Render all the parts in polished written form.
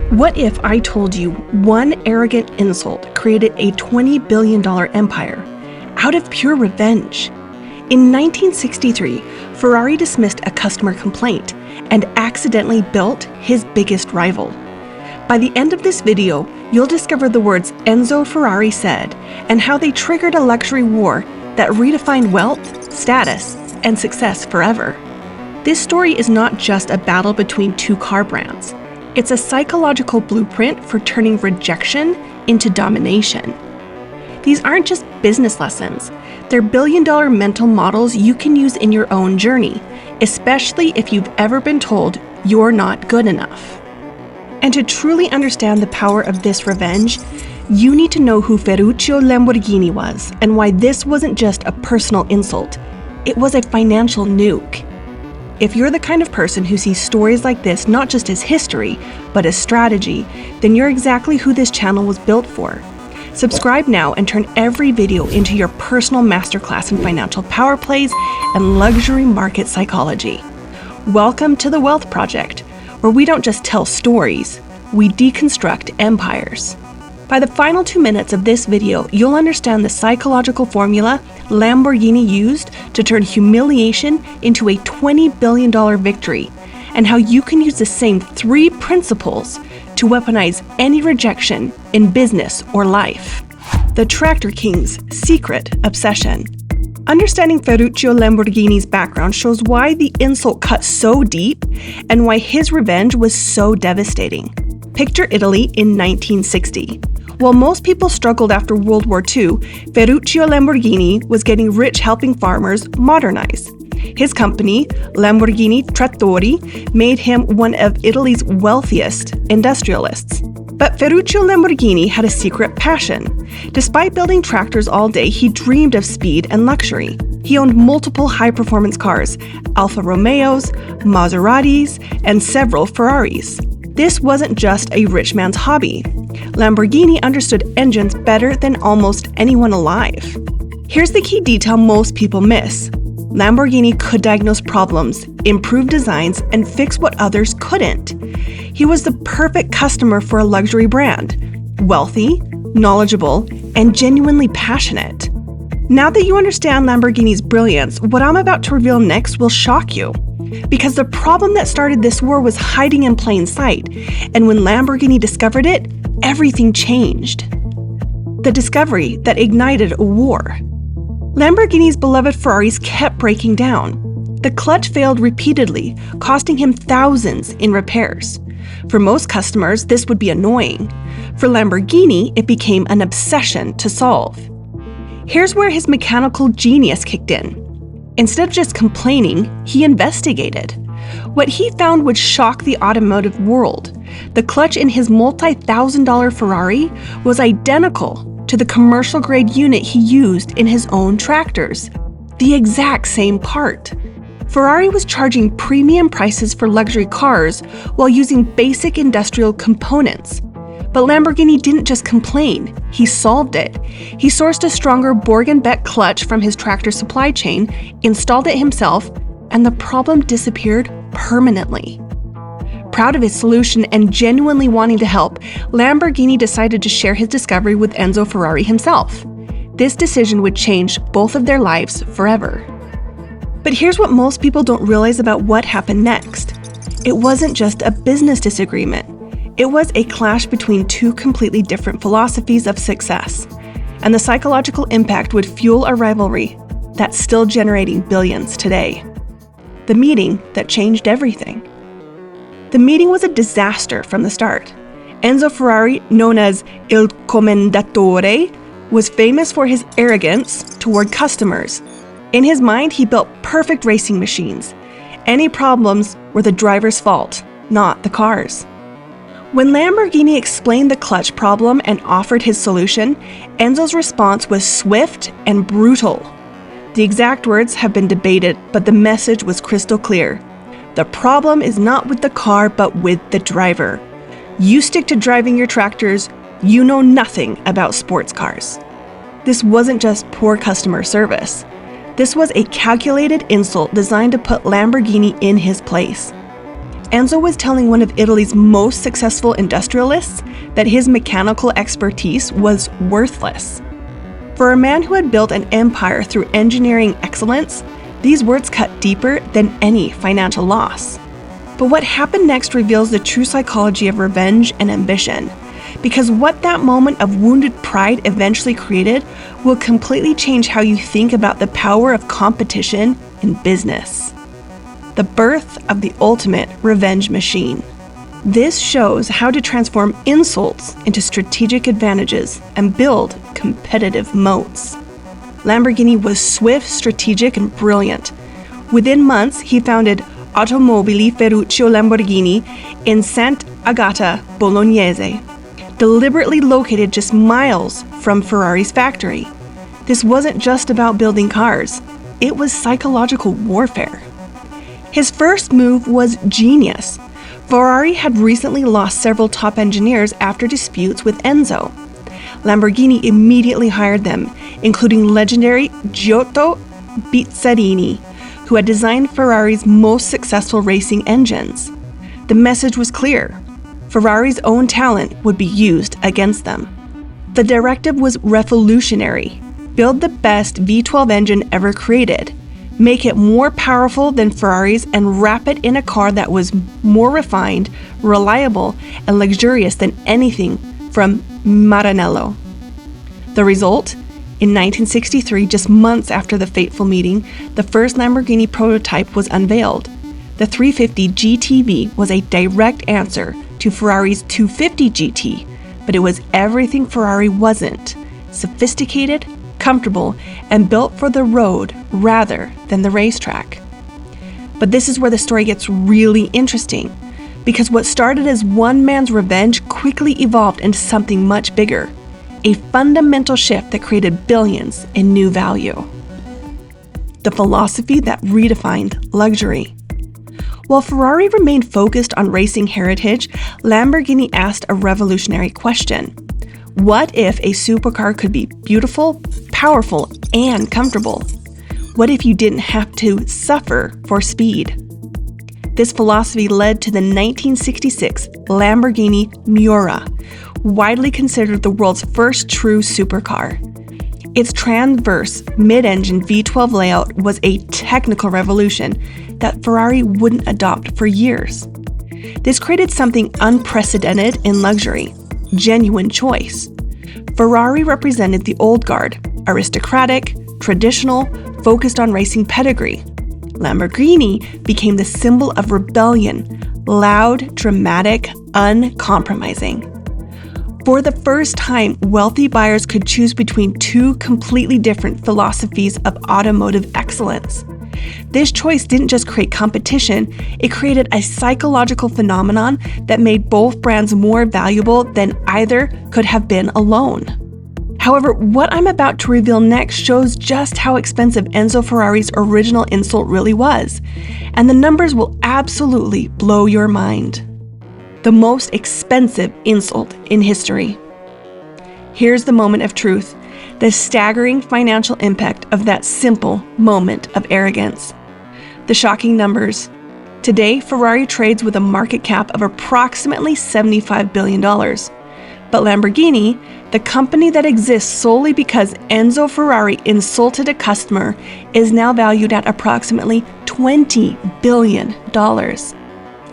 What if I told you one arrogant insult created a $20 billion empire out of pure revenge? In 1963, Ferrari dismissed a customer complaint and accidentally built his biggest rival. By the end of this video, you'll discover the words Enzo Ferrari said and how they triggered a luxury war that redefined wealth, status, and success forever. This story is not just a battle between two car brands. It's a psychological blueprint for turning rejection into domination. These aren't just business lessons. They're billion-dollar mental models you can use in your own journey, especially if you've ever been told you're not good enough. And to truly understand the power of this revenge, you need to know who Ferruccio Lamborghini was and why this wasn't just a personal insult. It was a financial nuke. If you're the kind of person who sees stories like this not just as history, but as strategy, then you're exactly who this channel was built for. Subscribe now and turn every video into your personal masterclass in financial power plays and luxury market psychology. Welcome to the Wealth Project, where we don't just tell stories, we deconstruct empires. By the final 2 minutes of this video, you'll understand the psychological formula Lamborghini used to turn humiliation into a $20 billion victory, and how you can use the same 3 principles to weaponize any rejection in business or life. The Tractor King's secret obsession. Understanding Ferruccio Lamborghini's background shows why the insult cut so deep and why his revenge was so devastating. Picture Italy in 1960. While most people struggled after World War II, Ferruccio Lamborghini was getting rich helping farmers modernize. His company, Lamborghini Trattori, made him one of Italy's wealthiest industrialists. But Ferruccio Lamborghini had a secret passion. Despite building tractors all day, he dreamed of speed and luxury. He owned multiple high-performance cars, Alfa Romeos, Maseratis, and several Ferraris. This wasn't just a rich man's hobby. Lamborghini understood engines better than almost anyone alive. Here's the key detail most people miss. Lamborghini could diagnose problems, improve designs, and fix what others couldn't. He was the perfect customer for a luxury brand. Wealthy, knowledgeable, and genuinely passionate. Now that you understand Lamborghini's brilliance, what I'm about to reveal next will shock you. Because the problem that started this war was hiding in plain sight, and when Lamborghini discovered it, everything changed. The discovery that ignited a war. Lamborghini's beloved Ferraris kept breaking down. The clutch failed repeatedly, costing him thousands in repairs. For most customers, this would be annoying. For Lamborghini, it became an obsession to solve. Here's where his mechanical genius kicked in. Instead of just complaining, he investigated. What he found would shock the automotive world. The clutch in his multi-thousand-dollar Ferrari was identical to the commercial-grade unit he used in his own tractors. The exact same part. Ferrari was charging premium prices for luxury cars while using basic industrial components. But Lamborghini didn't just complain, he solved it. He sourced a stronger Borg&Beck clutch from his tractor supply chain, installed it himself, and the problem disappeared permanently. Proud of his solution and genuinely wanting to help, Lamborghini decided to share his discovery with Enzo Ferrari himself. This decision would change both of their lives forever. But here's what most people don't realize about what happened next. It wasn't just a business disagreement. It was a clash between two completely different philosophies of success, and the psychological impact would fuel a rivalry that's still generating billions today. The meeting that changed everything. The meeting was a disaster from the start. Enzo Ferrari, known as Il Commendatore, was famous for his arrogance toward customers. In his mind, he built perfect racing machines. Any problems were the driver's fault, not the car's. When Lamborghini explained the clutch problem and offered his solution, Enzo's response was swift and brutal. The exact words have been debated, but the message was crystal clear. The problem is not with the car, but with the driver. You stick to driving your tractors, you know nothing about sports cars. This wasn't just poor customer service. This was a calculated insult designed to put Lamborghini in his place. Enzo was telling one of Italy's most successful industrialists that his mechanical expertise was worthless. For a man who had built an empire through engineering excellence, these words cut deeper than any financial loss. But what happened next reveals the true psychology of revenge and ambition, because what that moment of wounded pride eventually created will completely change how you think about the power of competition in business. The birth of the ultimate revenge machine. This shows how to transform insults into strategic advantages and build competitive moats. Lamborghini was swift, strategic, and brilliant. Within months, he founded Automobili Ferruccio Lamborghini in Sant'Agata Bolognese, deliberately located just miles from Ferrari's factory. This wasn't just about building cars, it was psychological warfare. His first move was genius. Ferrari had recently lost several top engineers after disputes with Enzo. Lamborghini immediately hired them, including legendary Giotto Bizzarini, who had designed Ferrari's most successful racing engines. The message was clear: Ferrari's own talent would be used against them. The directive was revolutionary. Build the best V12 engine ever created. Make it more powerful than Ferrari's and wrap it in a car that was more refined, reliable, and luxurious than anything from Maranello. The result? In 1963, just months after the fateful meeting, the first Lamborghini prototype was unveiled. The 350 GTV was a direct answer to Ferrari's 250 GT, but it was everything Ferrari wasn't: sophisticated, comfortable, and built for the road rather than the racetrack. But this is where the story gets really interesting, because what started as one man's revenge quickly evolved into something much bigger, a fundamental shift that created billions in new value. The philosophy that redefined luxury. While Ferrari remained focused on racing heritage, Lamborghini asked a revolutionary question. What if a supercar could be beautiful, powerful, and comfortable? What if you didn't have to suffer for speed? This philosophy led to the 1966 Lamborghini Miura, widely considered the world's first true supercar. Its transverse mid-engine V12 layout was a technical revolution that Ferrari wouldn't adopt for years. This created something unprecedented in luxury: genuine choice. Ferrari represented the old guard, aristocratic, traditional, focused on racing pedigree. Lamborghini became the symbol of rebellion, loud, dramatic, uncompromising. For the first time, wealthy buyers could choose between two completely different philosophies of automotive excellence. This choice didn't just create competition, it created a psychological phenomenon that made both brands more valuable than either could have been alone. However, what I'm about to reveal next shows just how expensive Enzo Ferrari's original insult really was, and the numbers will absolutely blow your mind. The most expensive insult in history. Here's the moment of truth, the staggering financial impact of that simple moment of arrogance. The shocking numbers. Today, Ferrari trades with a market cap of approximately $75 billion. But Lamborghini, the company that exists solely because Enzo Ferrari insulted a customer, is now valued at approximately $20 billion.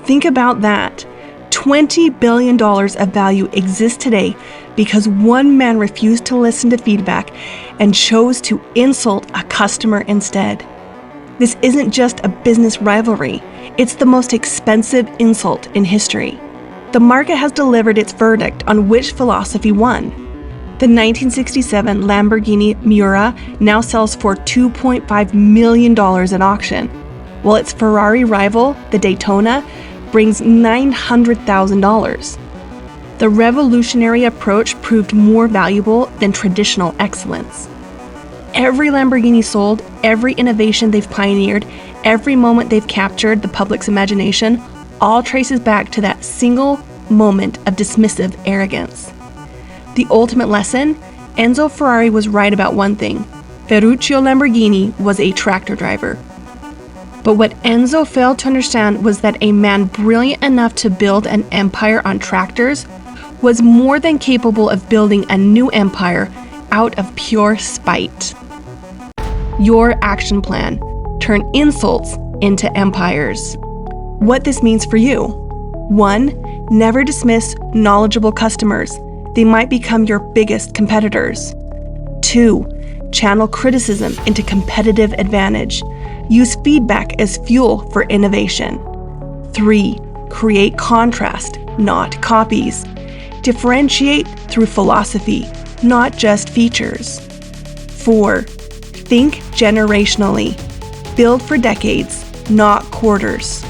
Think about that. $20 billion of value exists today because one man refused to listen to feedback and chose to insult a customer instead. This isn't just a business rivalry, it's the most expensive insult in history. The market has delivered its verdict on which philosophy won. The 1967 Lamborghini Miura now sells for $2.5 million at auction, while its Ferrari rival, the Daytona, brings $900,000. The revolutionary approach proved more valuable than traditional excellence. Every Lamborghini sold, every innovation they've pioneered, every moment they've captured the public's imagination, all traces back to that single moment of dismissive arrogance. The ultimate lesson? Enzo Ferrari was right about one thing. Ferruccio Lamborghini was a tractor driver. But what Enzo failed to understand was that a man brilliant enough to build an empire on tractors was more than capable of building a new empire out of pure spite. Your action plan: turn insults into empires. What this means for you: 1. Never dismiss knowledgeable customers. They might become your biggest competitors. 2. Channel criticism into competitive advantage. Use feedback as fuel for innovation. 3. Create contrast, not copies. Differentiate through philosophy, not just features. 4. Think generationally. Build for decades, not quarters.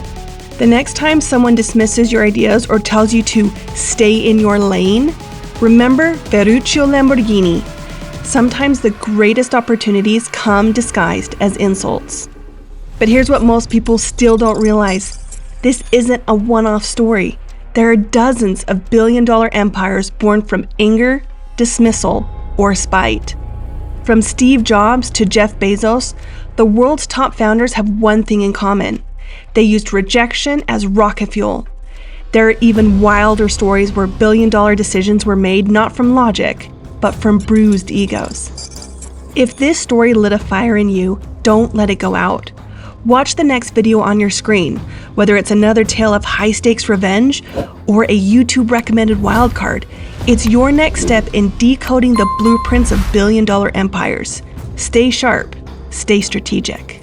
The next time someone dismisses your ideas or tells you to stay in your lane, remember Ferruccio Lamborghini. Sometimes the greatest opportunities come disguised as insults. But here's what most people still don't realize. This isn't a one-off story. There are dozens of billion-dollar empires born from anger, dismissal, or spite. From Steve Jobs to Jeff Bezos, the world's top founders have one thing in common. They used rejection as rocket fuel. There are even wilder stories where billion-dollar decisions were made not from logic, but from bruised egos. If this story lit a fire in you, don't let it go out. Watch the next video on your screen, whether it's another tale of high-stakes revenge or a YouTube recommended wildcard. It's your next step in decoding the blueprints of billion-dollar empires. Stay sharp, stay strategic.